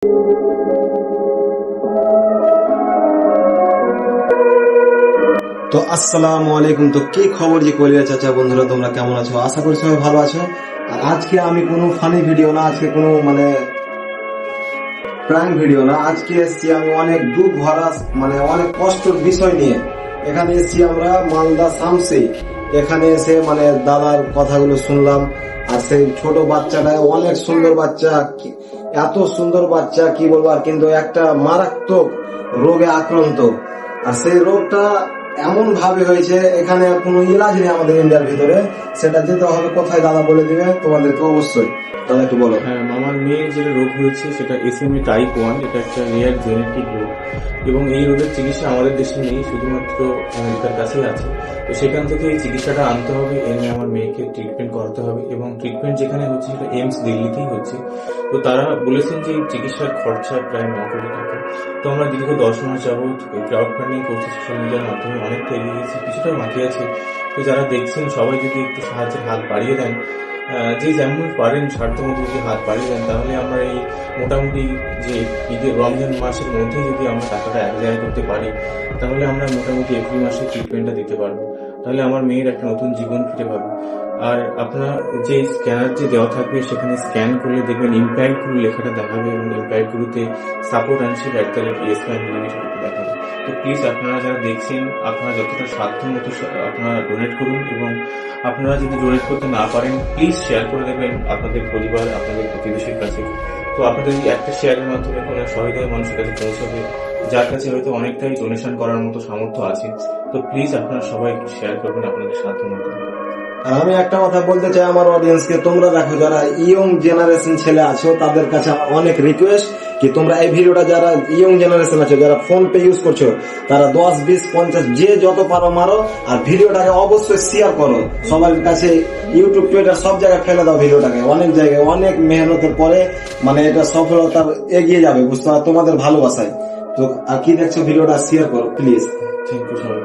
তো আসসালামু আলাইকুম। তো কি খবর যে কলিয়া চাচা বন্ধুরা, তোমরা কেমন আছো? আশা করি সবাই ভালো আছো। আর আজকে আমি কোনো ফানি ভিডিও না, আজকে কোনো প্র্যাঙ্ক ভিডিও না, আজকে এসেছি আমি অনেক দুঃখ ভরা অনেক কষ্টের বিষয় নিয়ে। এখানে এসেছি আমরা মালদা শামসি। এখানে এসে দাদার কথাগুলো শুনলাম। আর সেই ছোট বাচ্চাটা অনেক সুন্দর বাচ্চা, এত সুন্দর বাচ্চা কি বলবো। আর কিন্তু একটা মারাত্মক রোগে আক্রান্ত, আর সেই রোগটা এমন ভাবে হয়েছে এখানে কোনো ইলাজ নেই আমাদের ইন্ডিয়ার ভিতরে। সেটা যেতে হবে কোথায় দাদা বলে দিবে তোমাদেরকে অবশ্যই। দাদা একটু বলো। হ্যাঁ, আমার মেয়ের যেটা রোগ হয়েছে সেটা SMA টাইপ 1। এটা একটা রেয়ার জেনেটিক রোগ এবং এই রোগের চিকিৎসা আমাদের দেশে নেই, শুধুমাত্র আমেরিকার কাছেই আছে। তো সেখান থেকে এই চিকিৎসাটা আনতে হবে, এনে আমার মেয়েকে ট্রিটমেন্ট করাতে হবে এবং ট্রিটমেন্ট যেখানে হচ্ছে সেটা এইমস দিল্লিতেই হচ্ছে। তো তারা বলেছেন যে এই চিকিৎসার খরচা প্রায় 9 কোটি টাকা। তো আমরা দীর্ঘ 10 মাস যাবৎ ক্রাউড ফান্ডিং করছি, সোশ্যাল মিডিয়ার মাধ্যমে অনেকটা এগিয়ে গেছি, কিছুটা বাকি আছে। তো যারা দেখছেন সবাই যদি একটু সাহায্যের হাত বাড়িয়ে দেন, যে যেমন পারেন সাধ্যমতো যদি হাত বাড়িয়ে দেন, তাহলে আমরা এই মোটামুটি যে ঈদের রমজান মাসের মধ্যে যদি আমরা টাকাটা এক জায়গায় করতে পারি, তাহলে আমরা মোটামুটি এপ্রিল মাসে ট্রিটমেন্টটা দিতে পারবো। তাহলে আমার মেয়ের একটা নতুন জীবন ফিরে পাবে। আর আপনার যে স্ক্যানার যে দেওয়া থাকবে, সেখানে স্ক্যান করলে দেখবেন ইম্প্যাক্ট গুলো লেখাটা দেখাবে এবং ইম্প্যাক্ট গুলোতে সাপোর্ট আনশিপ দেখাবে। তো প্লিজ আপনারা যারা দেখছেন, আপনারা যতটা সাধ্য মতো আপনারা ডোনেট করুন এবং আপনারা যদি ডোনেট করতে না পারেন, প্লিজ শেয়ার করে দেবেন আপনাদের পরিবার, আপনাদের প্রতিবেশীর কাছে। তো আপনাদের এই একটা শেয়ারের মাধ্যমে কোনো সহৃদয় মানুষের কাছে পৌঁছাবে, যার কাছে হয়তো অনেকটাই ডোনেশন করার মতো সামর্থ্য আছে। তো প্লিজ আপনারা সবাই শেয়ার করবেন আপনাদের সাধ্য মতো। আর আমি একটা কথা বলতে চাই আমার অডিয়েন্সকে, তোমরা দেখো যারা ইয়ং জেনারেশন ছেলে আছো, তাদের কাছে আমার অনেক রিকোয়েস্ট কি তোমরা এই ভিডিওটা, যারা ইয়ং জেনারেশন আছো, যারা ফোন পে ইউজ করছো, তারা 10, 20, 50 যে যত পারো মারো, আর ভিডিওটাকে অবশ্যই শেয়ার করো সবার কাছে। ইউটিউব, টুইটার সব জায়গায় ফেলে দাও ভিডিওটাকে। অনেক জায়গায় অনেক মেহনতের পরে এটা সফলতার এগিয়ে যাবে, বুঝতে পারো, তোমাদের ভালোবাসায়। তো আর কি দেখছো, ভিডিওটা শেয়ার করো প্লিজ। থ্যাংক ইউ সবাই।